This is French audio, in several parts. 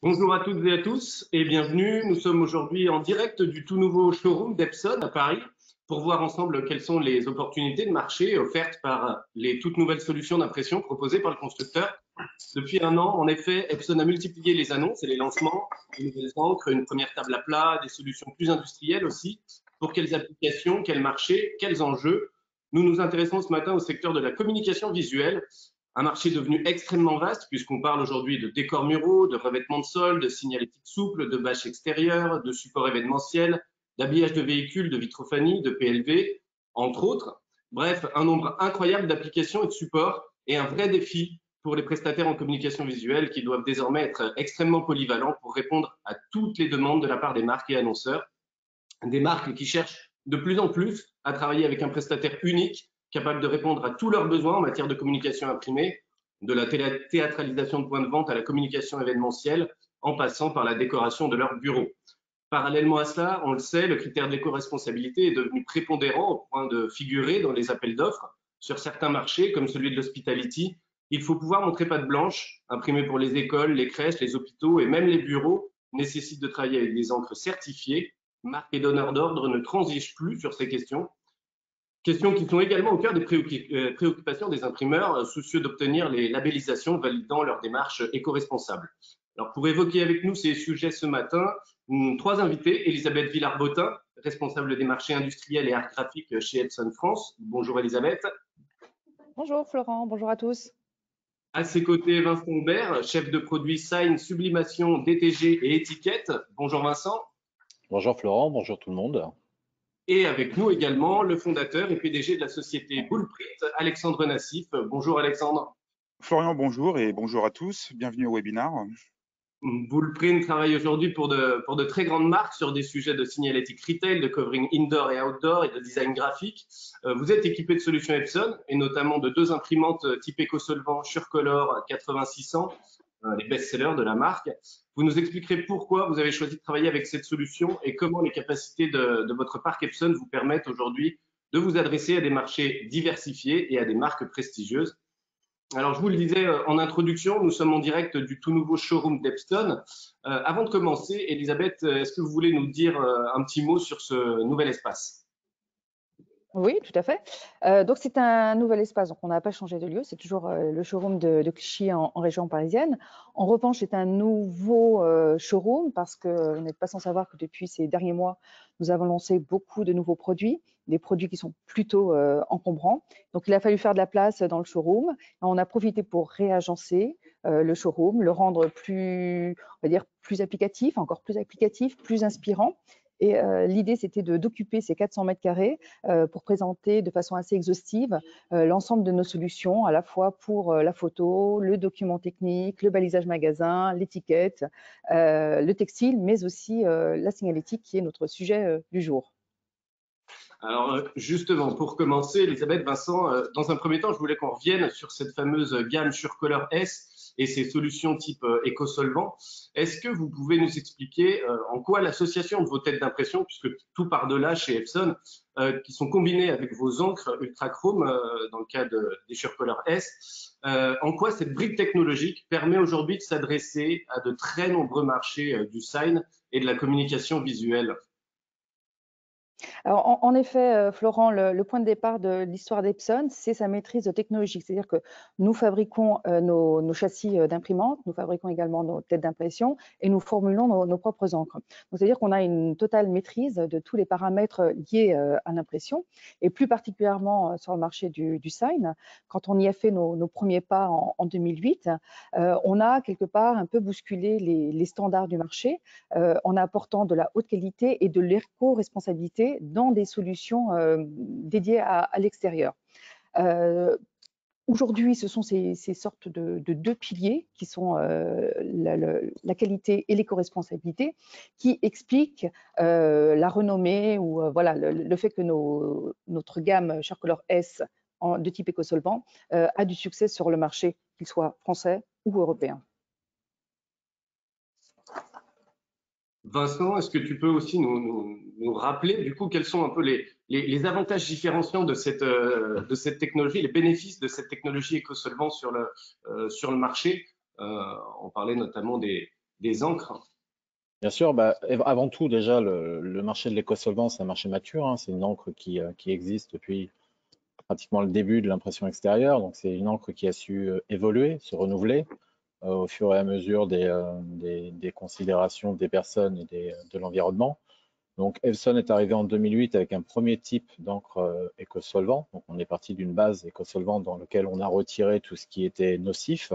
Bonjour à toutes et à tous et bienvenue. Nous sommes aujourd'hui en direct du tout nouveau showroom d'Epson à Paris pour voir ensemble quelles sont les opportunités de marché offertes par les toutes nouvelles solutions d'impression proposées par le constructeur. Depuis un an, en effet, Epson a multiplié les annonces et les lancements, de nouvelles encres, une première table à plat, des solutions plus industrielles aussi. Pour quelles applications, quels marchés, quels enjeux? Nous nous intéressons ce matin au secteur de la communication visuelle, un marché devenu extrêmement vaste puisqu'on parle aujourd'hui de décors muraux, de revêtements de sol, de signalétique souple, de bâches extérieures, de supports événementiels, d'habillage de véhicules, de vitrophanie, de PLV, entre autres. Bref, un nombre incroyable d'applications et de supports et un vrai défi pour les prestataires en communication visuelle qui doivent désormais être extrêmement polyvalents pour répondre à toutes les demandes de la part des marques et annonceurs. Des marques qui cherchent de plus en plus à travailler avec un prestataire unique, capable de répondre à tous leurs besoins en matière de communication imprimée, de la théâtralisation de points de vente à la communication événementielle, en passant par la décoration de leur bureau. Parallèlement à cela, on le sait, le critère de l'éco-responsabilité est devenu prépondérant au point de figurer dans les appels d'offres. Sur certains marchés, comme celui de l'hospitality, il faut pouvoir montrer patte blanche, imprimé pour les écoles, les crèches, les hôpitaux et même les bureaux, nécessite de travailler avec des encres certifiées. Marques et donneurs d'ordre ne transigent plus sur ces questions. Questions qui sont également au cœur des préoccupations des imprimeurs, soucieux d'obtenir les labellisations validant leur démarche éco-responsable. Alors, pour évoquer avec nous ces sujets ce matin, trois invités. Elisabeth Villard-Bottin, responsable des marchés industriels et art graphique chez Epson France. Bonjour Elisabeth. Bonjour Florent, bonjour à tous. À ses côtés, Vincent Aubert, chef de produit Sign, Sublimation, DTG et étiquette. Bonjour Vincent. Bonjour Florent, bonjour tout le monde. Et avec nous également le fondateur et PDG de la société Bullprint, Alexandre Nassif. Bonjour Alexandre. Florian, bonjour et bonjour à tous. Bienvenue au webinaire. Bullprint travaille aujourd'hui pour de très grandes marques sur des sujets de signalétique retail, de covering indoor et outdoor et de design graphique. Vous êtes équipé de solutions Epson et notamment de deux imprimantes type éco-solvant Surcolor 8600, les best-sellers de la marque. Vous nous expliquerez pourquoi vous avez choisi de travailler avec cette solution et comment les capacités de votre parc Epson vous permettent aujourd'hui de vous adresser à des marchés diversifiés et à des marques prestigieuses. Alors, je vous le disais en introduction, nous sommes en direct du tout nouveau showroom d'Epson. Avant de commencer, Elisabeth, est-ce que vous voulez nous dire un petit mot sur ce nouvel espace? Oui, tout à fait. Donc, c'est un nouvel espace. Donc, on n'a pas changé de lieu. C'est toujours le showroom de Clichy en région parisienne. En revanche, c'est un nouveau showroom parce que vous n'êtes pas sans savoir que depuis ces derniers mois, nous avons lancé beaucoup de nouveaux produits, des produits qui sont plutôt encombrants. Donc, il a fallu faire de la place dans le showroom. On a profité pour réagencer le showroom, le rendre plus, on va dire, plus applicatif, encore plus applicatif, plus inspirant. Et l'idée, c'était d'occuper ces 400 mètres carrés pour présenter de façon assez exhaustive l'ensemble de nos solutions, à la fois pour la photo, le document technique, le balisage magasin, l'étiquette, le textile, mais aussi la signalétique qui est notre sujet du jour. Alors justement, pour commencer, Elisabeth, Vincent, dans un premier temps, je voulais qu'on revienne sur cette fameuse gamme Surcolor S et ses solutions type éco-solvant. Est-ce que vous pouvez nous expliquer en quoi l'association de vos têtes d'impression, puisque tout part de là chez Epson, qui sont combinées avec vos encres ultrachrome dans le cas des Surcolor S, en quoi cette brique technologique permet aujourd'hui de s'adresser à de très nombreux marchés du sign et de la communication visuelle? Alors, en effet, Florent, le point de départ de l'histoire d'Epson, c'est sa maîtrise technologique. C'est-à-dire que nous fabriquons nos châssis d'imprimantes, nous fabriquons également nos têtes d'impression et nous formulons nos propres encres. Donc, c'est-à-dire qu'on a une totale maîtrise de tous les paramètres liés à l'impression et plus particulièrement sur le marché du sign. Quand on y a fait nos premiers pas en 2008, on a quelque part un peu bousculé les standards du marché en apportant de la haute qualité et de l'éco-responsabilité dans des solutions dédiées à l'extérieur. Aujourd'hui, ce sont ces sortes de deux piliers qui sont la qualité et l'éco-responsabilité qui expliquent la renommée ou voilà, le fait que notre gamme Surcolor S de type éco-solvant a du succès sur le marché, qu'il soit français ou européen. Vincent, est-ce que tu peux aussi nous rappeler du coup quels sont un peu les avantages différenciants de cette technologie, les bénéfices de cette technologie éco-solvant sur le marché? On parlait notamment des des encres? Bien sûr, avant tout, déjà, le marché de l'éco-solvant, c'est un marché mature, hein. C'est une encre qui existe depuis pratiquement le début de l'impression extérieure. Donc, c'est une encre qui a su évoluer, se renouveler au fur et à mesure des considérations des personnes et de l'environnement. Donc, Epson est arrivé en 2008 avec un premier type d'encre éco-solvant. Donc, on est parti d'une base éco-solvant dans laquelle on a retiré tout ce qui était nocif,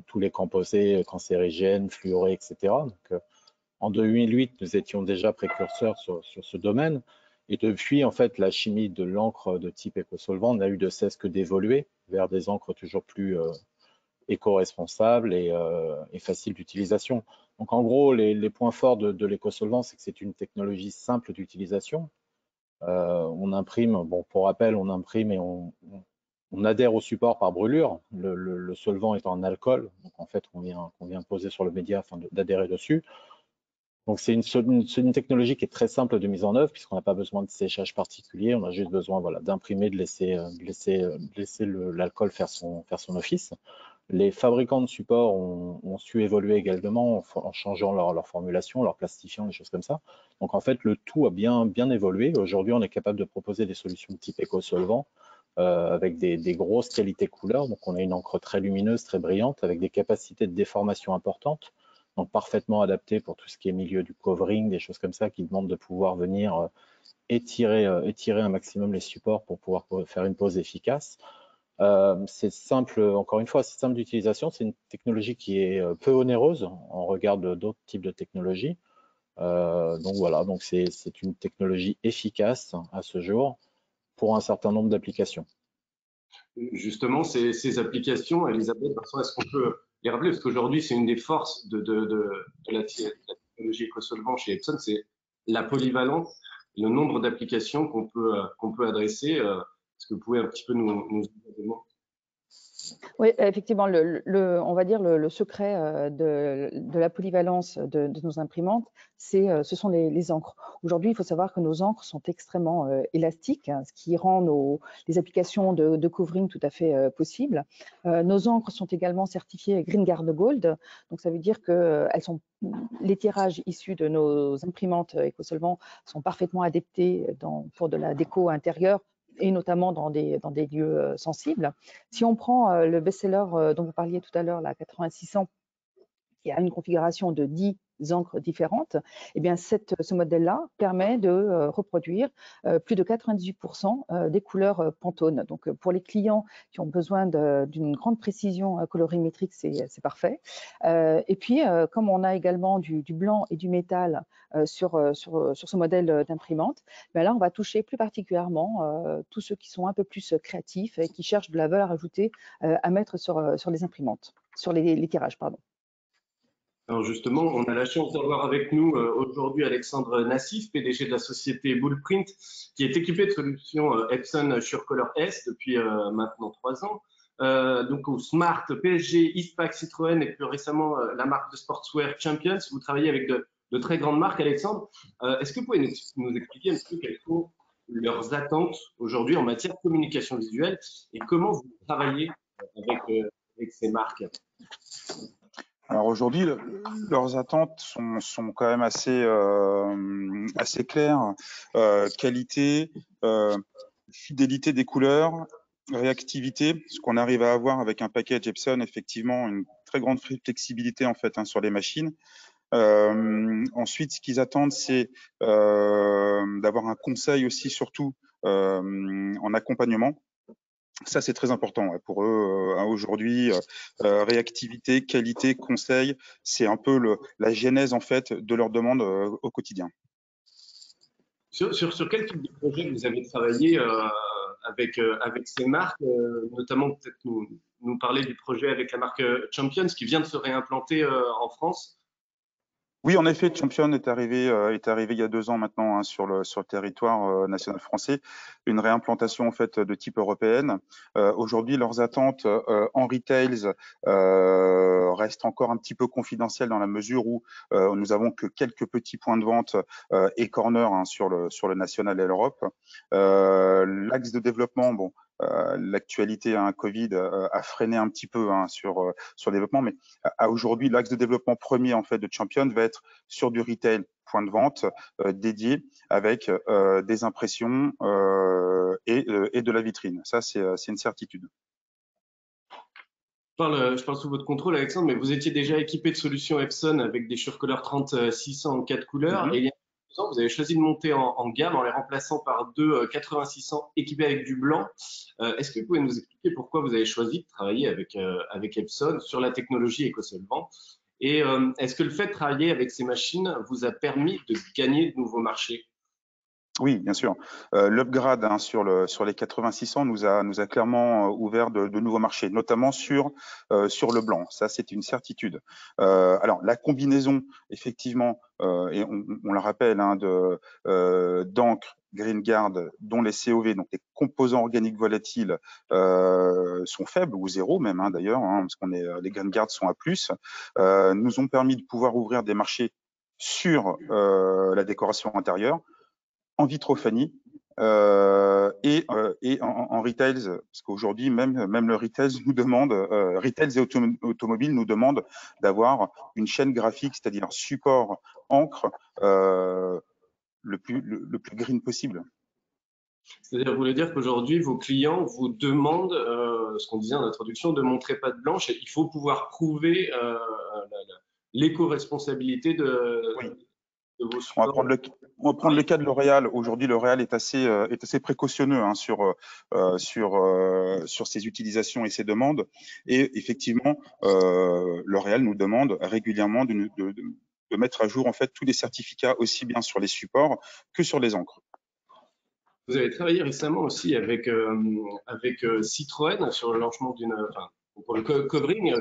tous les composés cancérigènes, fluorés, etc. Donc, en 2008, nous étions déjà précurseurs sur ce domaine. Et depuis, en fait, la chimie de l'encre de type éco-solvant n'a eu de cesse que d'évoluer vers des encres toujours plus éco-responsables et faciles d'utilisation. Donc, en gros, les points forts de l'éco-solvant, c'est que c'est une technologie simple d'utilisation. On imprime, bon, pour rappel, on imprime et on adhère au support par brûlure, le solvant étant un alcool. Donc, en fait, on vient poser sur le média afin d'adhérer dessus. Donc, c'est une technologie qui est très simple de mise en œuvre puisqu'on n'a pas besoin de séchage particulier. On a juste besoin d'imprimer, de laisser l'alcool faire son office. Les fabricants de supports ont su évoluer également en changeant leur formulation, leur plastifiant, des choses comme ça. Donc, en fait, le tout a bien évolué. Aujourd'hui, on est capable de proposer des solutions de type éco-solvant avec des grosses qualités couleurs. Donc, on a une encre très lumineuse, très brillante, avec des capacités de déformation importantes. Donc, parfaitement adaptée pour tout ce qui est milieu du covering, des choses comme ça qui demandent de pouvoir venir étirer un maximum les supports pour pouvoir faire une pose efficace. C'est simple, encore une fois, c'est simple d'utilisation. C'est une technologie qui est peu onéreuse en regard d'autres types de technologies. Donc voilà, donc c'est une technologie efficace à ce jour pour un certain nombre d'applications. Justement, ces applications, Elisabeth, Vincent, est-ce qu'on peut les rappeler? Parce qu'aujourd'hui, c'est une des forces de la technologie éco-solvant chez Epson, c'est la polyvalence, le nombre d'applications qu'on peut adresser. Est-ce que vous pouvez un petit peu nous aider? Oui, effectivement, on va dire le secret de la polyvalence de nos imprimantes, ce sont les encres. Aujourd'hui, il faut savoir que nos encres sont extrêmement élastiques, hein, ce qui rend les applications de covering tout à fait possibles. Nos encres sont également certifiées Green Guard Gold, donc ça veut dire que les tirages issus de nos imprimantes éco-solvants sont parfaitement adaptés pour de la déco intérieure, et notamment dans des lieux sensibles. Si on prend le best-seller dont vous parliez tout à l'heure, la 8600, qui a une configuration de 10 encres différentes, eh bien ce modèle-là permet de reproduire plus de 98% des couleurs Pantone. Donc pour les clients qui ont besoin d'une grande précision colorimétrique, c'est parfait. Et puis comme on a également du blanc et du métal sur ce modèle d'imprimante, ben là on va toucher plus particulièrement tous ceux qui sont un peu plus créatifs et qui cherchent de la valeur ajoutée à mettre sur les imprimantes, sur les tirages, pardon. Alors justement, on a la chance d'avoir avec nous aujourd'hui Alexandre Nassif, PDG de la société Bullprint, qui est équipée de solutions Epson SureColor S depuis maintenant 3 ans. Donc au Smart, PSG, Eastpak, Citroën et plus récemment la marque de sportswear Champions. Vous travaillez avec de très grandes marques, Alexandre. Est-ce que vous pouvez nous expliquer un petit peu quelles sont leurs attentes aujourd'hui en matière de communication visuelle et comment vous travaillez avec ces marques? Alors aujourd'hui, leurs attentes sont quand même assez claires. Qualité, fidélité des couleurs, réactivité, ce qu'on arrive à avoir avec un package Epson, effectivement, une très grande flexibilité en fait sur les machines. Ensuite, ce qu'ils attendent, c'est d'avoir un conseil aussi, surtout en accompagnement. Ça, c'est très important pour eux aujourd'hui. Réactivité, qualité, conseil, c'est un peu la genèse en fait de leurs demandes au quotidien. Sur quel type de projet vous avez travaillé avec ces marques, notamment peut-être nous parler du projet avec la marque Champions qui vient de se réimplanter en France? Oui, en effet, Champion est arrivé il y a 2 ans maintenant sur le territoire national français, une réimplantation en fait de type européenne. Aujourd'hui, leurs attentes en retails restent encore un petit peu confidentielles dans la mesure où nous avons que quelques petits points de vente et corners sur le national et l'Europe. L'axe de développement, bon, l'actualité Covid a freiné un petit peu sur le développement, mais à aujourd'hui, l'axe de développement premier en fait de Champion va être sur du retail, point de vente dédié avec des impressions et de la vitrine. Ça, c'est une certitude. Je parle sous votre contrôle, Alexandre, mais vous étiez déjà équipé de solutions Epson avec des Surecolor 30-600 en 4 couleurs. Et il y a 2 ans, vous avez choisi de monter en gamme en les remplaçant par deux 80-600 équipés avec du blanc. Est-ce que vous pouvez nous expliquer pourquoi vous avez choisi de travailler avec Epson sur la technologie éco-solvant? Et est-ce que le fait de travailler avec ces machines vous a permis de gagner de nouveaux marchés? Oui, bien sûr. L'upgrade sur les 80-600 nous a clairement ouvert de nouveaux marchés, notamment sur le blanc. Ça, c'est une certitude. Alors, la combinaison, effectivement, et on le rappelle, d'encre GreenGuard, dont les COV, donc les composants organiques volatiles, sont faibles ou zéro même, d'ailleurs, parce les GreenGuard sont à plus, nous ont permis de pouvoir ouvrir des marchés sur la décoration intérieure, en vitrophanie et en retails, parce qu'aujourd'hui même le retail nous demande, retails et automobiles nous demandent d'avoir une chaîne graphique, c'est-à-dire support encre le plus green possible. C'est-à-dire, vous voulez dire qu'aujourd'hui, vos clients vous demandent, ce qu'on disait en introduction, de montrer patte blanche. Il faut pouvoir prouver l'éco-responsabilité Oui. de vos On va supports. prendre le cas de L'Oréal. Aujourd'hui, L'Oréal est assez précautionneux sur ses utilisations et ses demandes. Et effectivement, L'Oréal nous demande régulièrement de mettre à jour en fait tous les certificats, aussi bien sur les supports que sur les encres. Vous avez travaillé récemment aussi avec Citroën sur le lancement pour le covering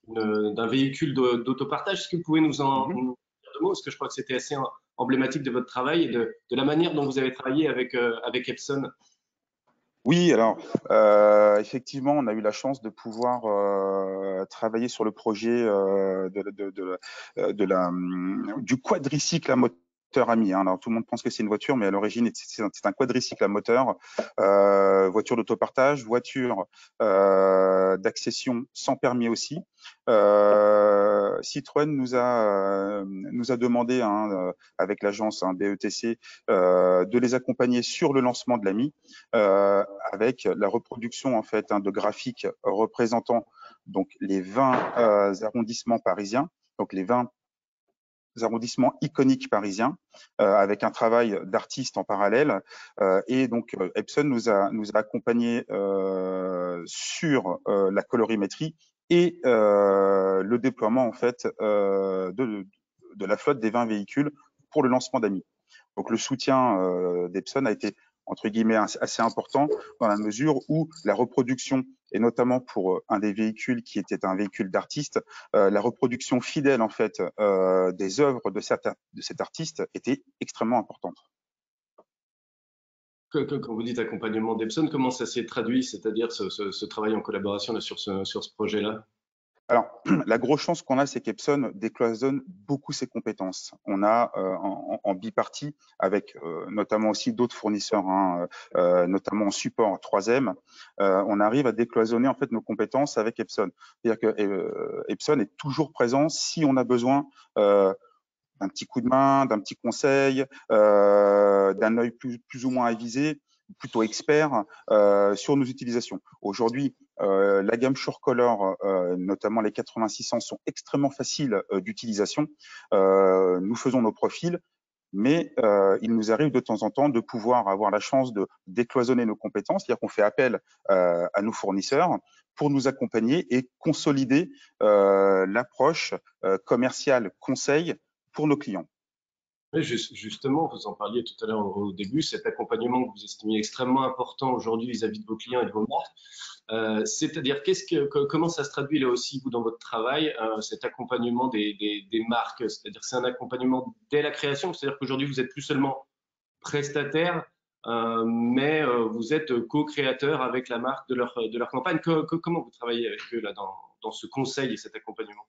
d'un véhicule d'autopartage. Est-ce que vous pouvez nous en dire 2 mots? Parce que je crois que c'était assez emblématique de votre travail et de la manière dont vous avez travaillé avec Epson. Oui, alors effectivement, on a eu la chance de pouvoir travailler sur le projet du quadricycle à moteur ami. Alors tout le monde pense que c'est une voiture, mais à l'origine c'est un quadricycle à moteur, voiture d'autopartage, voiture d'accession sans permis aussi. Citroën nous a demandé avec l'agence BETC de les accompagner sur le lancement de l'AMI, avec la reproduction en fait de graphiques représentant donc les 20 arrondissements parisiens, donc les 20 arrondissements iconiques parisiens, avec un travail d'artiste en parallèle. Et donc Epson nous a accompagnés sur la colorimétrie et le déploiement en fait de la flotte des 20 véhicules pour le lancement d'AMI. Donc le soutien d'Epson a été entre guillemets assez important dans la mesure où la reproduction, et notamment pour un des véhicules qui était un véhicule d'artiste, la reproduction fidèle en fait des œuvres de cet artiste était extrêmement importante. Quand vous dites accompagnement d'Epson, comment ça s'est traduit, c'est-à-dire ce travail en collaboration là, sur ce projet-là? Alors, la grosse chance qu'on a, c'est qu'Epson décloisonne beaucoup ses compétences. On a en bipartie, avec notamment aussi d'autres fournisseurs, notamment en support 3M, on arrive à décloisonner en fait nos compétences avec Epson. C'est-à-dire que Epson est toujours présent si on a besoin d'un petit coup de main, d'un petit conseil, d'un œil plus ou moins avisé, plutôt expert sur nos utilisations. Aujourd'hui, la gamme Surecolor, notamment les 80-600, sont extrêmement faciles d'utilisation. Nous faisons nos profils, mais il nous arrive de temps en temps de pouvoir avoir la chance de décloisonner nos compétences, c'est-à-dire qu'on fait appel à nos fournisseurs pour nous accompagner et consolider l'approche commerciale conseil pour nos clients. Oui, justement, vous en parliez tout à l'heure au début, cet accompagnement que vous estimez extrêmement important aujourd'hui vis-à-vis de vos clients et de vos marques. C'est-à-dire, comment ça se traduit là aussi, vous, dans votre travail, cet accompagnement des marques? C'est-à-dire, c'est un accompagnement dès la création, c'est-à-dire qu'aujourd'hui, vous n'êtes plus seulement prestataire, mais vous êtes co-créateur avec la marque de leur campagne. Comment vous travaillez avec eux là, dans ce conseil et cet accompagnement?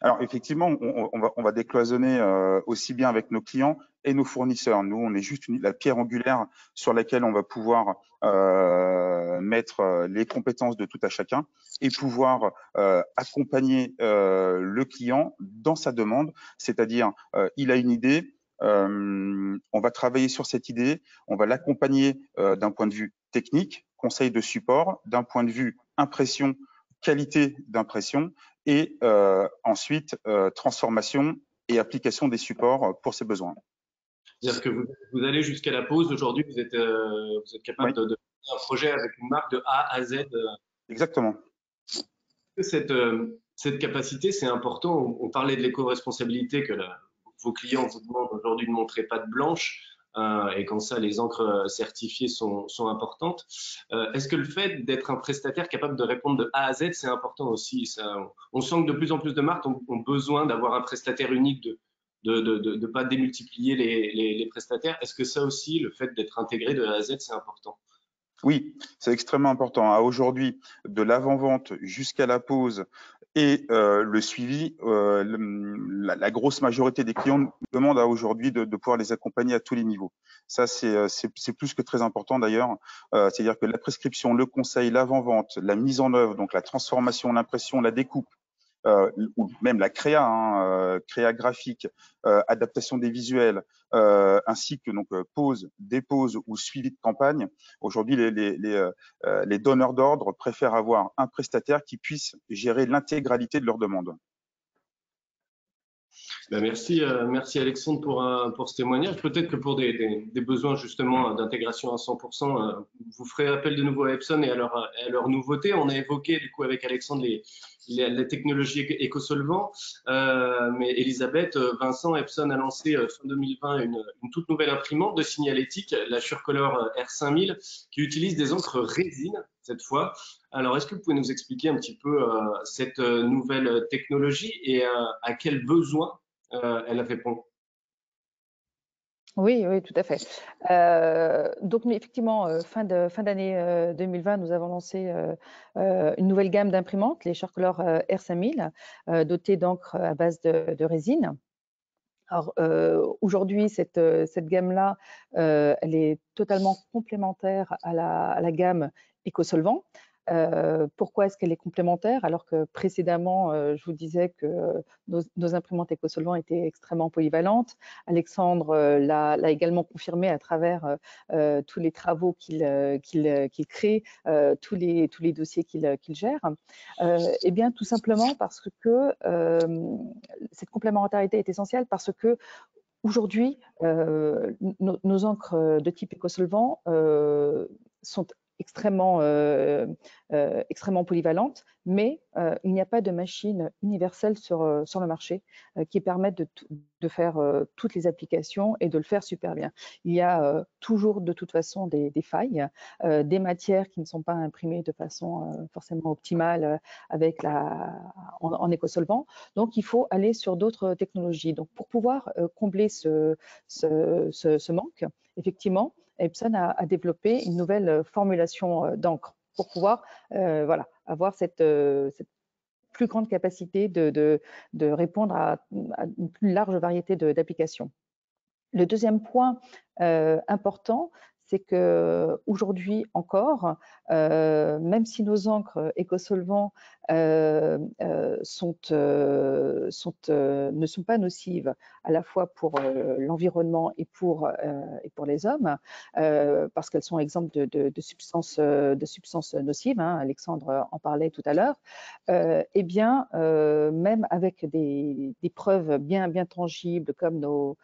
Alors effectivement, on va décloisonner aussi bien avec nos clients et nos fournisseurs. Nous, on est juste la pierre angulaire sur laquelle on va pouvoir mettre les compétences de tout à chacun et pouvoir accompagner le client dans sa demande. C'est-à-dire, il a une idée, on va travailler sur cette idée, on va l'accompagner d'un point de vue technique, conseil de support, d'un point de vue impression, qualité d'impression, et ensuite transformation et application des supports pour ses besoins. C'est-à-dire que vous allez jusqu'à la pause. Aujourd'hui, vous êtes capable de faire un projet avec une marque de A à Z. Exactement. Cette capacité, c'est important. On parlait de l'éco-responsabilité que vos clients vous demandent aujourd'hui de montrer patte blanche. Et comme ça, les encres certifiées sont importantes. Est-ce que le fait d'être un prestataire capable de répondre de A à Z, c'est important aussi? On sent que de plus en plus de marques ont besoin d'avoir un prestataire unique, de pas démultiplier les prestataires. Est-ce que ça aussi, le fait d'être intégré de A à Z, c'est important? Oui, c'est extrêmement important. Aujourd'hui, de l'avant-vente jusqu'à la pause et le suivi, la grosse majorité des clients demandent aujourd'hui de pouvoir les accompagner à tous les niveaux. Ça, c'est plus que très important d'ailleurs. C'est-à-dire que la prescription, le conseil, l'avant-vente, la mise en œuvre, donc la transformation, l'impression, la découpe, ou même la créa, créa graphique, adaptation des visuels, ainsi que donc pause, dépose ou suivi de campagne. Aujourd'hui, les donneurs d'ordre préfèrent avoir un prestataire qui puisse gérer l'intégralité de leurs demandes. Ben merci Alexandre pour ce témoignage. Peut-être que pour des besoins justement d'intégration à 100%, vous ferez appel de nouveau à Epson et à leur nouveauté. On a évoqué du coup avec Alexandre les technologies écosolvants, mais Elisabeth, Vincent, Epson a lancé fin 2020 une toute nouvelle imprimante de signalétique, la Surcolor R5000, qui utilise des encres résine cette fois. Alors, est-ce que vous pouvez nous expliquer un petit peu cette nouvelle technologie et à quels besoins elle répond? Oui, oui, tout à fait. Donc, mais effectivement, fin d'année 2020, nous avons lancé une nouvelle gamme d'imprimantes, les Surcolor R5000, dotées d'encre à base de résine. Alors, aujourd'hui, cette gamme-là, elle est totalement complémentaire à la gamme écosolvant. Pourquoi est-ce qu'elle est complémentaire alors que précédemment, je vous disais que nos imprimantes écosolvants étaient extrêmement polyvalentes. Alexandre l'a également confirmé à travers tous les travaux qu'il crée, tous les dossiers qu'il gère. Eh bien, tout simplement parce que cette complémentarité est essentielle parce que aujourd'hui, nos encres de type écosolvant sont extrêmement polyvalentes, mais il n'y a pas de machine universelle sur le marché qui permette de faire toutes les applications et de le faire super bien. Il y a toujours de toute façon des failles, des matières qui ne sont pas imprimées de façon forcément optimale en écosolvant. Donc, il faut aller sur d'autres technologies. Donc, pour pouvoir combler ce manque, effectivement, Epson a développé une nouvelle formulation d'encre pour pouvoir avoir cette plus grande capacité de répondre à une plus large variété d'applications. Le deuxième point important, c'est qu'aujourd'hui encore, même si nos encres écosolvants ne sont pas nocives à la fois pour l'environnement et pour les hommes, parce qu'elles sont exemptes de substances nocives, hein, Alexandre en parlait tout à l'heure, eh bien, même avec des preuves bien tangibles comme nos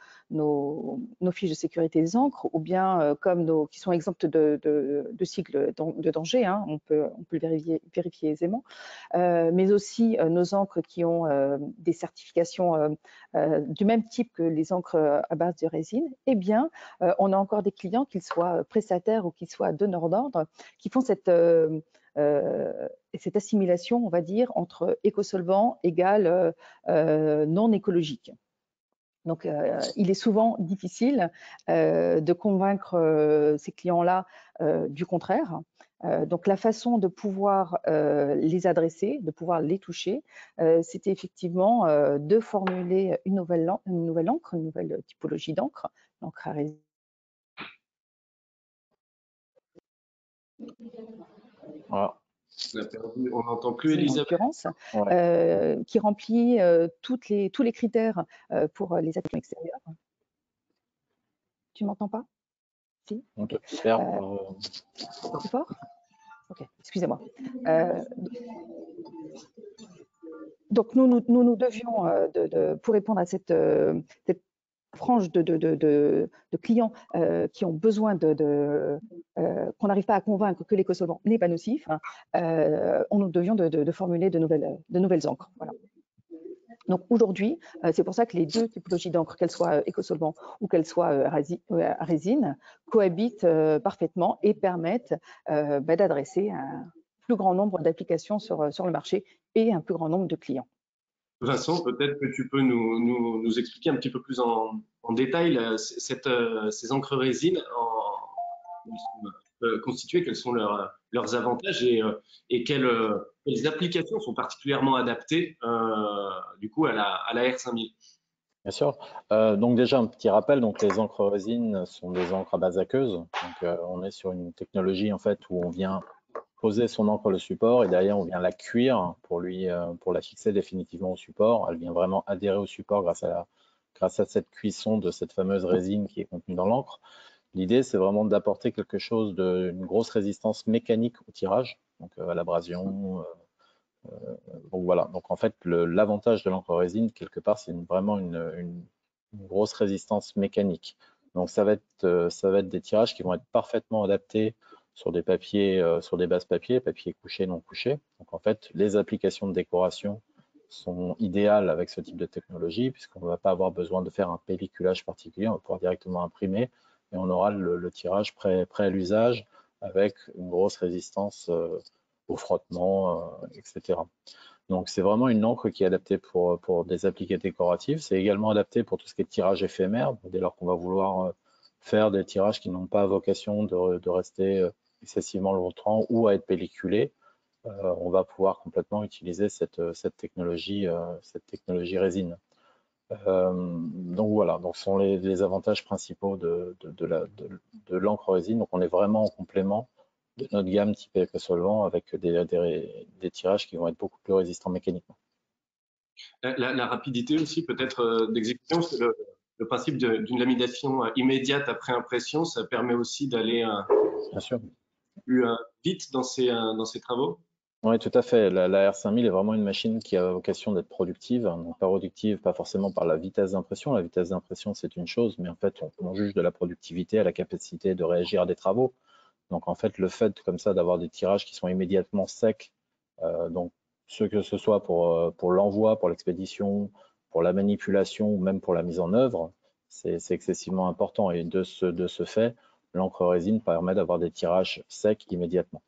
fiches de sécurité des encres, ou bien comme qui sont exemptes de cycle de danger, hein, on peut le vérifier aisément, mais aussi nos encres qui ont des certifications du même type que les encres à base de résine, eh bien, on a encore des clients, qu'ils soient prestataires ou qu'ils soient donneurs d'ordre, qui font cette assimilation, on va dire, entre écosolvant égale non écologique. Donc, il est souvent difficile de convaincre ces clients-là du contraire. Donc la façon de pouvoir les adresser, de pouvoir les toucher, c'était effectivement de formuler une nouvelle encre, une nouvelle typologie d'encre, l'encre à résine. Voilà. On n'entend plus En Elisabeth. l'occurrence, Ouais. qui remplit tous les critères pour les applications extérieures. Tu m'entends pas? Si. On te perd. Plus fort? Ok, excusez-moi. Donc nous devions, pour répondre à cette frange de clients qui ont besoin qu'on n'arrive pas à convaincre que l'éco-solvant n'est pas nocif, nous devions de formuler de nouvelles encres. Voilà. Donc aujourd'hui, c'est pour ça que les deux typologies d'encre, qu'elles soient éco-solvants ou qu'elles soient à résine, cohabitent parfaitement et permettent d'adresser un plus grand nombre d'applications sur le marché et un plus grand nombre de clients. Vincent, peut-être que tu peux nous expliquer un petit peu plus en détail ces encres résine constituées, quels sont leurs avantages et quelles applications sont particulièrement adaptées du coup à la R5000. Bien sûr. Donc déjà un petit rappel, donc les encres résine sont des encres à base aqueuse. Donc on est sur une technologie en fait où on vient poser son encre le support et derrière on vient la cuire pour la fixer définitivement au support. Elle vient vraiment adhérer au support grâce à cette cuisson de cette fameuse résine qui est contenue dans l'encre. L'idée c'est vraiment d'apporter quelque chose d'une grosse résistance mécanique au tirage, donc à l'abrasion. Donc voilà, donc en fait l'avantage de l'encre résine quelque part c'est vraiment une grosse résistance mécanique. Donc ça va être des tirages qui vont être parfaitement adaptés sur des papiers, sur des bases papier couchés, non couchés. Donc en fait les applications de décoration sont idéales avec ce type de technologie puisqu'on ne va pas avoir besoin de faire un pelliculage particulier, on va pouvoir directement imprimer et on aura le tirage prêt à l'usage avec une grosse résistance au frottement, etc. Donc c'est vraiment une encre qui est adaptée pour des appliqués décoratifs. C'est également adapté pour tout ce qui est tirage éphémère, dès lors qu'on va vouloir faire des tirages qui n'ont pas vocation de rester excessivement longtemps ou à être pelliculés. On va pouvoir complètement utiliser cette technologie résine. Donc voilà, donc ce sont les avantages principaux de l'encre résine. Donc on est vraiment en complément de notre gamme type éco-solvant avec des tirages qui vont être beaucoup plus résistants mécaniquement. La rapidité aussi peut-être d'exécution, c'est le principe d'une lamination immédiate après impression, ça permet aussi d'aller Bien sûr. plus vite dans ces travaux. Oui, tout à fait. La R5000 est vraiment une machine qui a vocation d'être productive, donc pas productive, pas forcément par la vitesse d'impression. La vitesse d'impression, c'est une chose, mais en fait, on juge de la productivité à la capacité de réagir à des travaux. Donc en fait, le fait comme ça d'avoir des tirages qui sont immédiatement secs, donc que ce soit pour l'envoi, pour l'expédition, pour la manipulation ou même pour la mise en œuvre, c'est excessivement important. Et de ce fait, l'encre résine permet d'avoir des tirages secs immédiatement.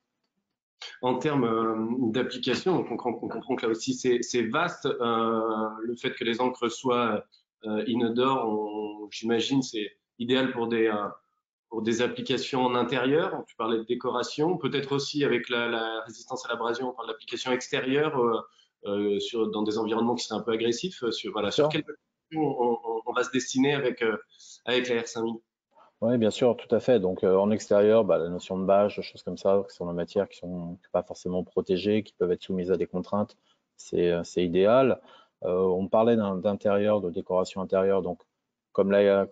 En termes d'application, on comprend que là aussi c'est vaste. Le fait que les encres soient inodores, j'imagine, c'est idéal pour des applications en intérieur. Tu parlais de décoration, peut-être aussi avec la résistance à l'abrasion, on parle d'applications extérieures dans des environnements qui seraient un peu agressifs. Sur quelle application on va se destiner avec la R5000? Oui, bien sûr, tout à fait. Donc en extérieur, la notion de bâche, des choses comme ça, qui sont des matières qui sont pas forcément protégées, qui peuvent être soumises à des contraintes, c'est idéal. On parlait d'intérieur, de décoration intérieure, donc comme l'a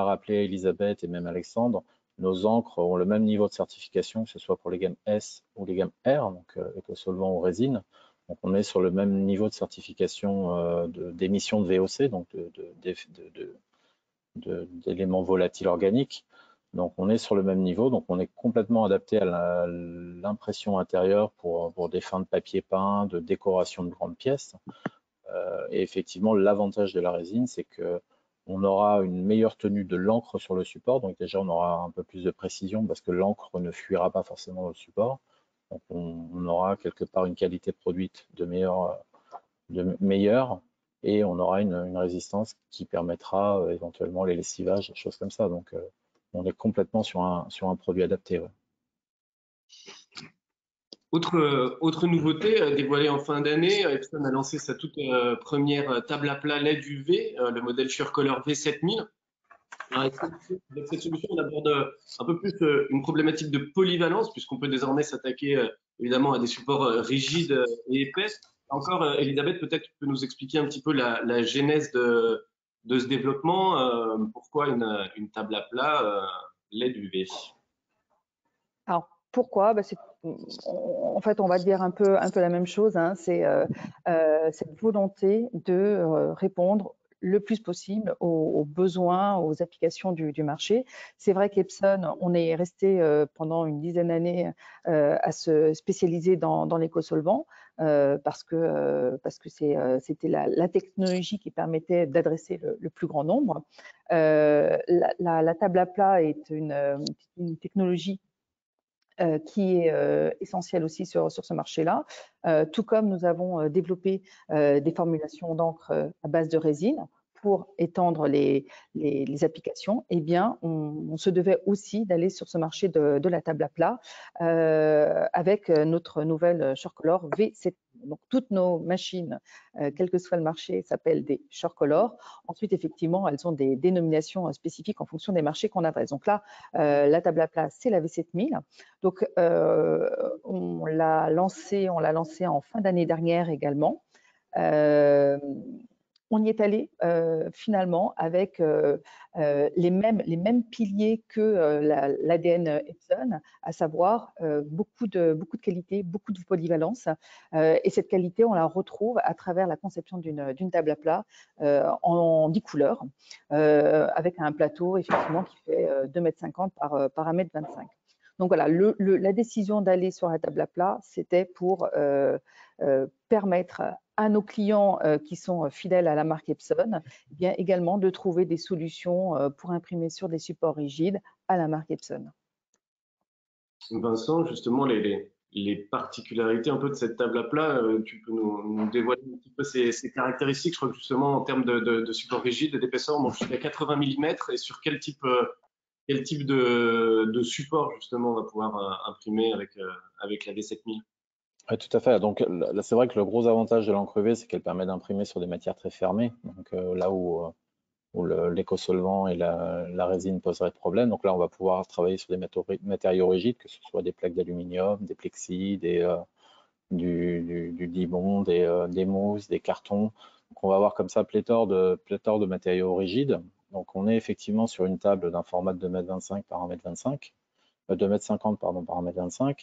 rappelé Elisabeth et même Alexandre, nos encres ont le même niveau de certification, que ce soit pour les gammes S ou les gammes R, donc éco-solvant ou résine. Donc on est sur le même niveau de certification d'émission de VOC, donc d'éléments volatiles organiques. Donc on est sur le même niveau, donc on est complètement adapté à l'impression intérieure pour des fins de papier peint, de décoration de grandes pièces. Et effectivement, l'avantage de la résine, c'est que on aura une meilleure tenue de l'encre sur le support. Donc déjà, on aura un peu plus de précision parce que l'encre ne fuira pas forcément dans le support. Donc on aura quelque part une qualité produite de meilleure et on aura une résistance qui permettra éventuellement les lessivages, des choses comme ça. Donc on est complètement sur un produit adapté. Ouais. Autre nouveauté dévoilée en fin d'année, Epson a lancé sa toute première table à plat LED UV, le modèle SureColor V7000. Avec cette solution, on aborde un peu plus une problématique de polyvalence, puisqu'on peut désormais s'attaquer évidemment à des supports rigides et épais. Encore, Elisabeth, peut-être tu peux nous expliquer un petit peu la genèse de ce développement, pourquoi une table à plat LED UV. Alors, pourquoi? En fait, on va dire un peu la même chose, hein. C'est cette volonté de répondre le plus possible aux besoins, aux applications du marché. C'est vrai qu'Epson, on est resté pendant une dizaine d'années à se spécialiser dans l'éco-solvant parce que c'était la technologie qui permettait d'adresser le plus grand nombre. La table à plat est une technologie qui est essentiel aussi sur ce marché-là. Tout comme nous avons développé des formulations d'encre à base de résine pour étendre les applications, eh bien, on se devait aussi d'aller sur ce marché de la table à plat avec notre nouvelle SureColor V7. Donc, toutes nos machines, quel que soit le marché, s'appellent des SureColor. Ensuite, effectivement, elles ont des dénominations spécifiques en fonction des marchés qu'on adresse. Donc là, la table à plat, c'est la V7000. Donc, on l'a lancé en fin d'année dernière également. On y est allé finalement avec les mêmes piliers que l'ADN Epson, à savoir beaucoup de qualité, beaucoup de polyvalence. Et cette qualité, on la retrouve à travers la conception d'une table à plat en 10 couleurs, avec un plateau effectivement qui fait 2,50 m par 1,25 m. Donc voilà, la décision d'aller sur la table à plat, c'était pour permettre à nos clients qui sont fidèles à la marque Epson, eh bien également de trouver des solutions pour imprimer sur des supports rigides à la marque Epson. Vincent, justement, les particularités un peu de cette table à plat, tu peux nous dévoiler un petit peu ses caractéristiques. Je crois que justement, en termes de support rigide, d'épaisseur, on monte jusqu'à 80 mm. Et sur quel type de support, justement, on va pouvoir imprimer avec la V7000? Oui, tout à fait. Donc là, c'est vrai que le gros avantage de l'encre UV, c'est qu'elle permet d'imprimer sur des matières très fermées. Donc là où l'éco-solvant et la résine poseraient problème. Donc là, on va pouvoir travailler sur des matériaux rigides, que ce soit des plaques d'aluminium, des plexis, du dibond, des mousses, des cartons. Donc on va avoir comme ça pléthore de matériaux rigides. Donc on est effectivement sur une table d'un format de 2,25 m par 1,25 m, 2,50 m pardon, par 1,25 m,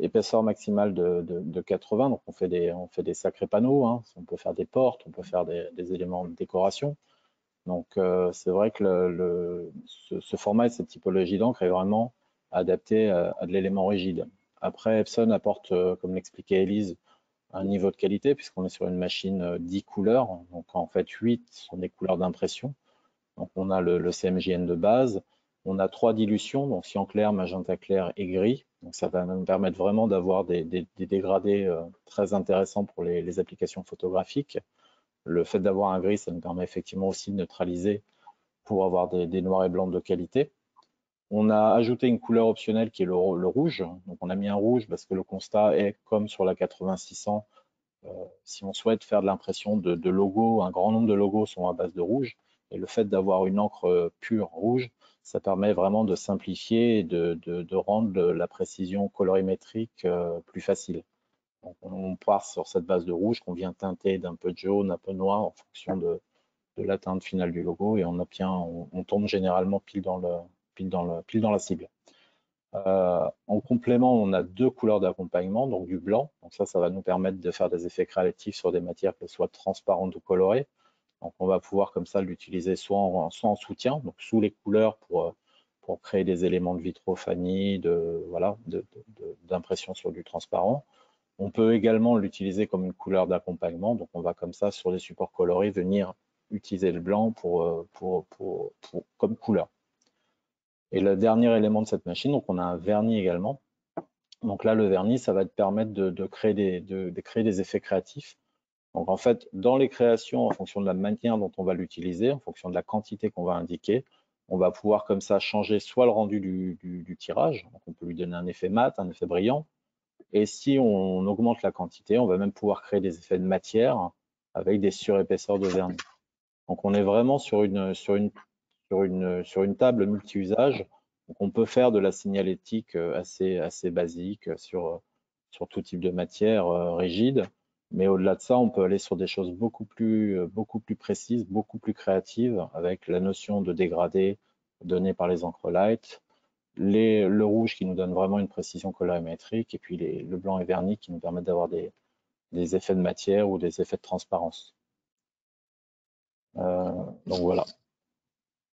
épaisseur maximale de 80, donc on fait des sacrés panneaux, hein. On peut faire des portes, on peut faire des éléments de décoration. Donc c'est vrai que ce format et cette typologie d'encre est vraiment adapté à de l'élément rigide. Après, Epson apporte, comme l'expliquait Élise, un niveau de qualité puisqu'on est sur une machine 10 couleurs, donc en fait 8 sont des couleurs d'impression. Donc on a le CMJN de base, on a 3 dilutions, donc cyan clair, magenta clair et gris. Donc ça va nous permettre vraiment d'avoir des dégradés très intéressants pour les applications photographiques. Le fait d'avoir un gris, ça nous permet effectivement aussi de neutraliser pour avoir des noirs et blancs de qualité. On a ajouté une couleur optionnelle qui est le rouge. Donc on a mis un rouge parce que le constat est comme sur la 8600. Si on souhaite faire de l'impression de logos, un grand nombre de logos sont à base de rouge. Et le fait d'avoir une encre pure rouge, ça permet vraiment de simplifier et de rendre la précision colorimétrique plus facile. Donc on part sur cette base de rouge qu'on vient teinter d'un peu de jaune, un peu noir en fonction de la teinte finale du logo et on tombe généralement pile dans la cible. En complément, on a 2 couleurs d'accompagnement, donc du blanc. Donc ça va nous permettre de faire des effets créatifs sur des matières qu'elles soient transparentes ou colorées. Donc on va pouvoir comme ça l'utiliser soit en soutien, donc sous les couleurs pour créer des éléments de vitrophanie, d'impression sur du transparent. On peut également l'utiliser comme une couleur d'accompagnement. Donc on va comme ça sur les supports colorés venir utiliser le blanc comme couleur. Et le dernier élément de cette machine, donc on a un vernis également. Donc là, le vernis, ça va te permettre de créer des effets créatifs. Donc en fait, dans les créations, en fonction de la manière dont on va l'utiliser, en fonction de la quantité qu'on va indiquer, on va pouvoir comme ça changer soit le rendu du tirage, donc on peut lui donner un effet mat, un effet brillant, et si on augmente la quantité, on va même pouvoir créer des effets de matière avec des surépaisseurs de vernis. Donc on est vraiment sur une table multi-usage. Donc on peut faire de la signalétique assez basique sur tout type de matière rigide. Mais au-delà de ça, on peut aller sur des choses beaucoup plus précises, beaucoup plus créatives, avec la notion de dégradé donnée par les encres light, le rouge qui nous donne vraiment une précision colorimétrique, et puis le blanc et vernis qui nous permettent d'avoir des effets de matière ou des effets de transparence. Donc voilà.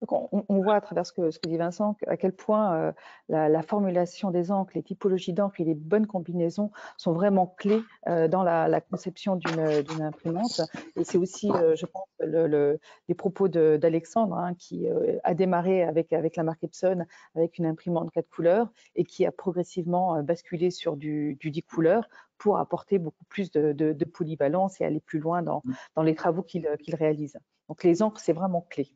Donc on voit à travers ce que dit Vincent à quel point la formulation des encres, les typologies d'encre et les bonnes combinaisons sont vraiment clés dans la conception d'une imprimante. Et c'est aussi, je pense, les propos d'Alexandre, hein, qui a démarré avec la marque Epson, avec une imprimante 4 couleurs, et qui a progressivement basculé sur du 10 couleurs pour apporter beaucoup plus de polyvalence et aller plus loin dans les travaux qu'il réalise. Donc les encres, c'est vraiment clé.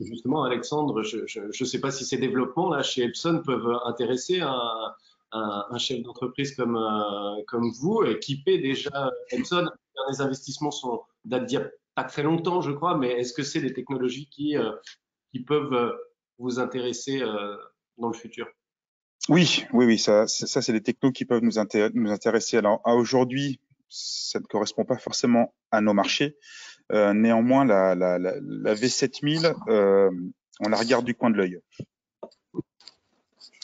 Justement, Alexandre, je ne sais pas si ces développements là chez Epson peuvent intéresser un chef d'entreprise comme vous, équipé déjà Epson. Les investissements datent d'il n'y a pas très longtemps, je crois, mais est-ce que c'est des technologies qui peuvent vous intéresser dans le futur? Oui, ça c'est des technos qui peuvent nous intéresser. Alors à aujourd'hui, ça ne correspond pas forcément à nos marchés. Néanmoins, la V7000, on la regarde du coin de l'œil.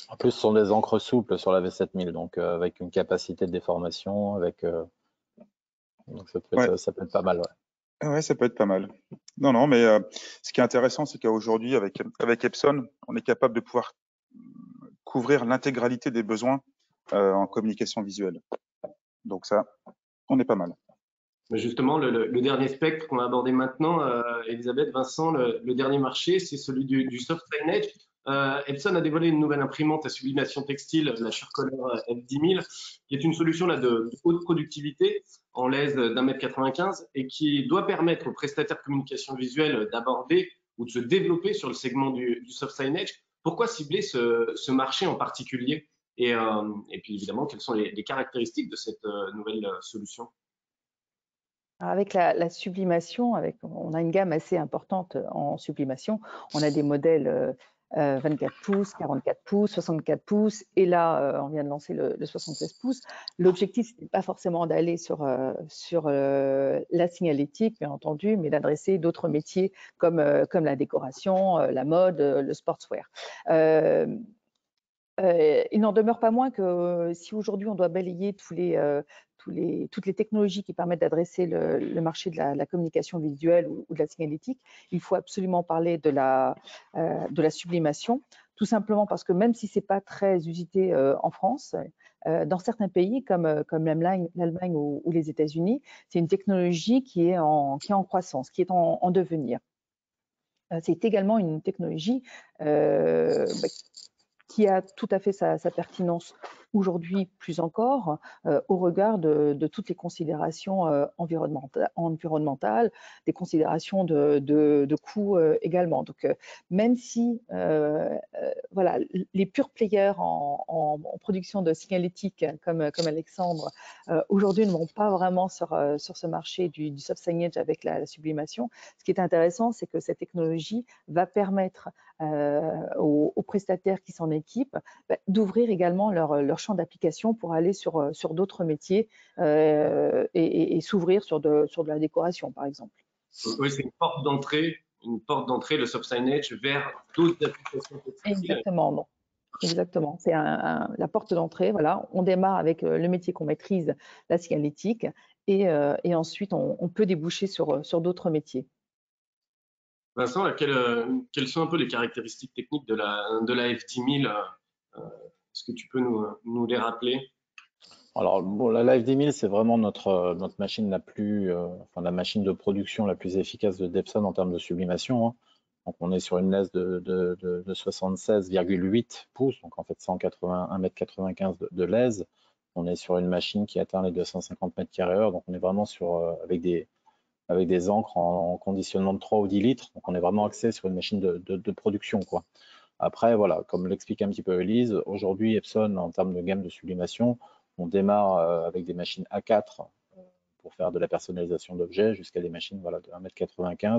En plus, ce sont des encres souples sur la V7000, donc avec une capacité de déformation, donc ça peut être pas mal. Ouais. Ouais, ça peut être pas mal. Non, mais ce qui est intéressant, c'est qu'aujourd'hui, avec Epson, on est capable de pouvoir couvrir l'intégralité des besoins en communication visuelle. Donc ça, on est pas mal. Mais justement, le dernier spectre qu'on va aborder maintenant, Elisabeth, Vincent, le dernier marché, c'est celui du soft signage. Epson a dévoilé une nouvelle imprimante à sublimation textile, la Surcolor F10000, qui est une solution là, de haute productivité en l'aise d'1,95 m et qui doit permettre aux prestataires de communication visuelle d'aborder ou de se développer sur le segment du soft signage. Pourquoi cibler ce marché en particulier et puis évidemment, quelles sont les caractéristiques de cette nouvelle solution? Avec la sublimation, on a une gamme assez importante en sublimation. On a des modèles 24 pouces, 44 pouces, 64 pouces, et là, on vient de lancer le 76 pouces. L'objectif, ce n'est pas forcément d'aller sur la signalétique, bien entendu, mais d'adresser d'autres métiers comme la décoration, la mode, le sportswear. Il n'en demeure pas moins que si aujourd'hui on doit balayer toutes les technologies qui permettent d'adresser le marché de la communication visuelle ou de la signalétique, il faut absolument parler de la sublimation, tout simplement parce que même si ce n'est pas très usité en France, dans certains pays comme l'Allemagne ou les États-Unis, c'est une technologie qui est en croissance, qui est en devenir. C'est également une technologie qui a tout à fait sa pertinence aujourd'hui plus encore au regard de toutes les considérations environnementales, des considérations de coûts également. Donc, même si voilà, les pure players en production de signalétique comme Alexandre aujourd'hui ne vont pas vraiment sur ce marché du soft signage avec la sublimation, ce qui est intéressant, c'est que cette technologie va permettre aux prestataires qui s'en équipent d'ouvrir également leur champ d'application pour aller sur d'autres métiers et s'ouvrir sur de la décoration, par exemple. Oui, c'est une porte d'entrée, le soft signage vers d'autres applications textiles. Exactement. C'est la porte d'entrée. Voilà, on démarre avec le métier qu'on maîtrise, la signalétique, et ensuite on peut déboucher sur d'autres métiers. Vincent, quelles sont un peu les caractéristiques techniques de la F10000? Est-ce que tu peux nous les rappeler? Alors, bon, la F10000, c'est vraiment notre machine la machine de production la plus efficace de Epson en termes de sublimation, hein. Donc, on est sur une lèse de 76,8 pouces, donc en fait 1,95 m de lèse. On est sur une machine qui atteint les 250 m², donc on est vraiment avec des avec des encres en conditionnement de 3 ou 10 litres. Donc, on est vraiment axé sur une machine de production, quoi. Après, voilà, comme l'explique un petit peu Elise, aujourd'hui, Epson, en termes de gamme de sublimation, on démarre avec des machines A4 pour faire de la personnalisation d'objets jusqu'à des machines voilà, de 1,95 m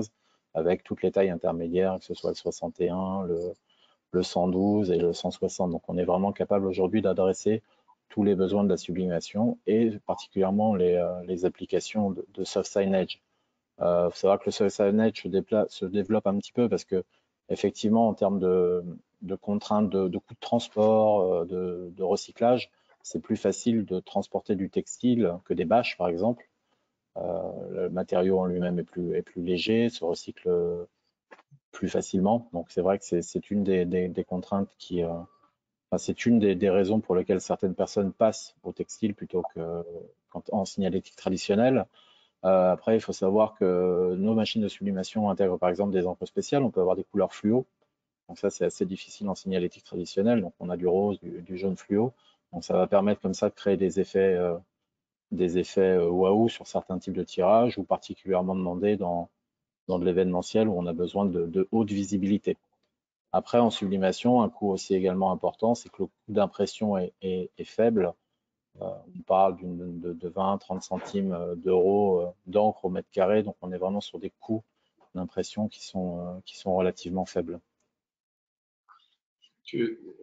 avec toutes les tailles intermédiaires, que ce soit le 61, le 112 et le 160. Donc, on est vraiment capable aujourd'hui d'adresser tous les besoins de la sublimation et particulièrement les applications de soft signage. Il faut savoir que le soft signage se développe un petit peu parce que, effectivement, en termes de contraintes de coûts de transport, de recyclage, c'est plus facile de transporter du textile que des bâches, par exemple. Le matériau en lui-même est plus léger, se recycle plus facilement. Donc, c'est vrai que c'est une des contraintes qui, enfin, c'est une des raisons pour lesquelles certaines personnes passent au textile plutôt qu'en signalétique traditionnelle. Après, il faut savoir que nos machines de sublimation intègrent par exemple des encres spéciales. On peut avoir des couleurs fluo. Donc ça, c'est assez difficile en signalétique traditionnelle. Donc on a du rose, du jaune fluo. Donc ça va permettre comme ça de créer des effets waouh sur certains types de tirages ou particulièrement demandés dans de l'événementiel où on a besoin de haute visibilité. Après, en sublimation, un coût aussi également important, c'est que le coût d'impression est faible. On parle de 20-30 centimes d'euros d'encre au mètre carré, donc on est vraiment sur des coûts d'impression qui sont relativement faibles.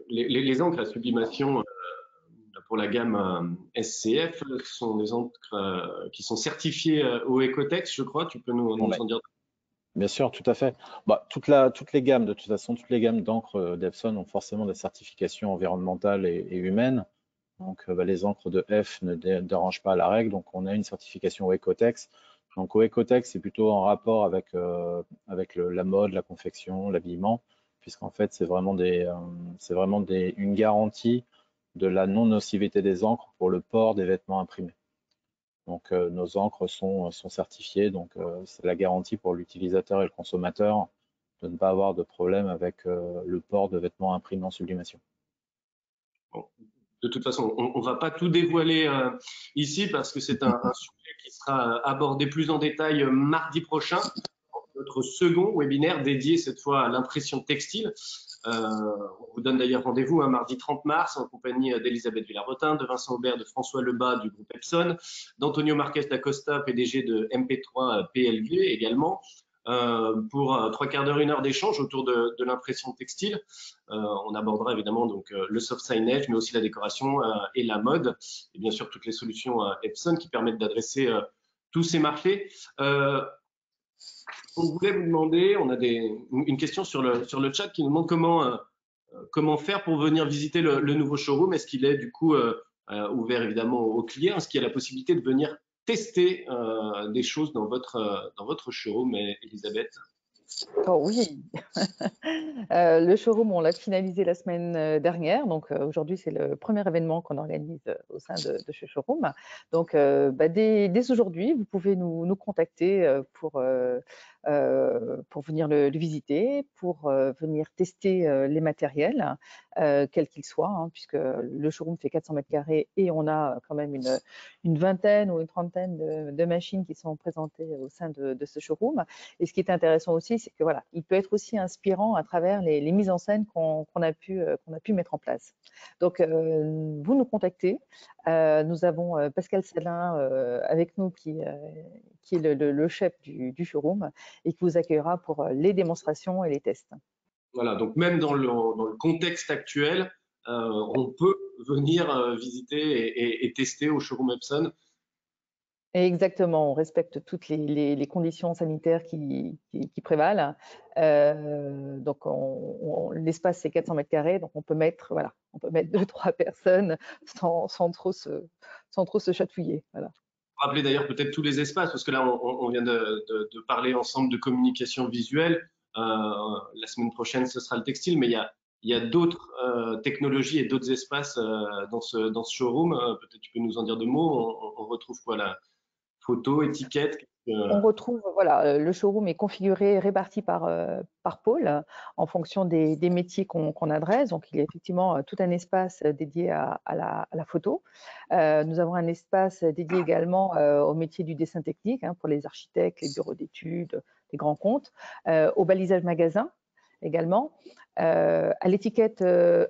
Les encres à sublimation pour la gamme SCF sont des encres qui sont certifiées au Ecotex, je crois. Tu peux nous en dire? Bien sûr, tout à fait. Bah, toutes les gammes, de toute façon, toutes les gammes d'encre d'Epson ont forcément des certifications environnementales et humaines. Donc, les encres de F ne dérangent pas la règle. Donc, on a une certification au Ecotex. Donc, au Ecotex, c'est plutôt en rapport avec la mode, la confection, l'habillement, puisqu'en fait, c'est vraiment une garantie de la non-nocivité des encres pour le port des vêtements imprimés. Donc, nos encres sont certifiées. Donc, c'est la garantie pour l'utilisateur et le consommateur de ne pas avoir de problème avec le port de vêtements imprimés en sublimation. Bon. De toute façon, on ne va pas tout dévoiler ici parce que c'est un sujet qui sera abordé plus en détail mardi prochain, notre second webinaire dédié cette fois à l'impression textile. On vous donne d'ailleurs rendez-vous un mardi 30 mars en compagnie d'Elisabeth Villarotin, de Vincent Aubert, de François Lebas du groupe Epson, d'Antonio Marquez d'Acosta, PDG de MP3 PLV également, pour 3/4 d'heure, 1 heure d'échange autour de l'impression textile. On abordera évidemment donc le soft signage, mais aussi la décoration et la mode, et bien sûr toutes les solutions Epson qui permettent d'adresser tous ces marchés. On voulait vous demander, on a une question sur le chat qui nous demande comment faire pour venir visiter le nouveau showroom. Est-ce qu'il est du coup ouvert évidemment aux clients? Est-ce qu'il y a la possibilité de venir tester des choses dans votre showroom, Elisabeth? Oh oui, le showroom, on l'a finalisé la semaine dernière. Donc aujourd'hui, c'est le premier événement qu'on organise au sein de ce showroom. Donc dès aujourd'hui, vous pouvez nous contacter pour venir le visiter, pour venir tester les matériels, quels qu'ils soient, hein, puisque le showroom fait 400 mètres carrés et on a quand même une vingtaine ou une trentaine de machines qui sont présentées au sein de ce showroom. Et ce qui est intéressant aussi, c'est que voilà, il peut être aussi inspirant à travers les mises en scène qu'on a pu mettre en place. Donc, vous nous contactez. Nous avons Pascal Salin avec nous qui est le chef du showroom et qui vous accueillera pour les démonstrations et les tests. Voilà, donc même dans le contexte actuel, on peut venir visiter et tester au showroom Epson. Exactement, on respecte toutes les conditions sanitaires qui prévalent. Donc, l'espace c'est 400 mètres carrés, donc on peut mettre 2-3 personnes sans trop se chatouiller. Voilà. Rappeler d'ailleurs peut-être tous les espaces, parce que là on vient de parler ensemble de communication visuelle. La semaine prochaine ce sera le textile, mais il y a d'autres technologies et d'autres espaces dans ce showroom. Peut-être tu peux nous en dire deux mots. On retrouve quoi là? photos, étiquettes. On retrouve, voilà, le showroom est configuré, réparti par pôle en fonction des métiers qu'on adresse. Donc, il y a effectivement tout un espace dédié à la photo. Nous avons un espace dédié également au métier du dessin technique pour les architectes, les bureaux d'études, les grands comptes, au balisage magasin également, à l'étiquette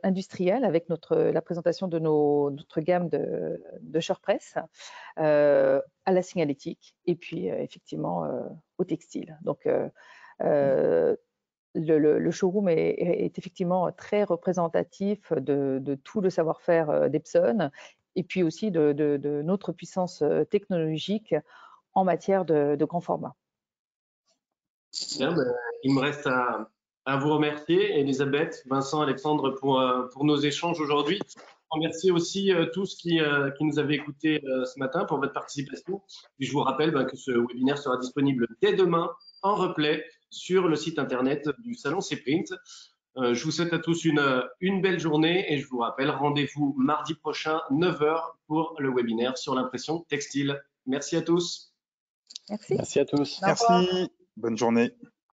industrielle avec la présentation de notre gamme de SurePress, à la signalétique et puis effectivement au textile. Donc le showroom est effectivement très représentatif de tout le savoir-faire d'Epson et puis aussi de notre puissance technologique en matière de grand format. Bien, il me reste à vous remercier, Elisabeth, Vincent, Alexandre, pour nos échanges aujourd'hui. Je remercie aussi tous qui nous avaient écoutés ce matin pour votre participation. Puis je vous rappelle que ce webinaire sera disponible dès demain en replay sur le site internet du salon Cprint. Je vous souhaite à tous une belle journée et je vous rappelle, rendez-vous mardi prochain, 9 h, pour le webinaire sur l'impression textile. Merci à tous. Merci. Merci à tous. Merci. Bonne journée.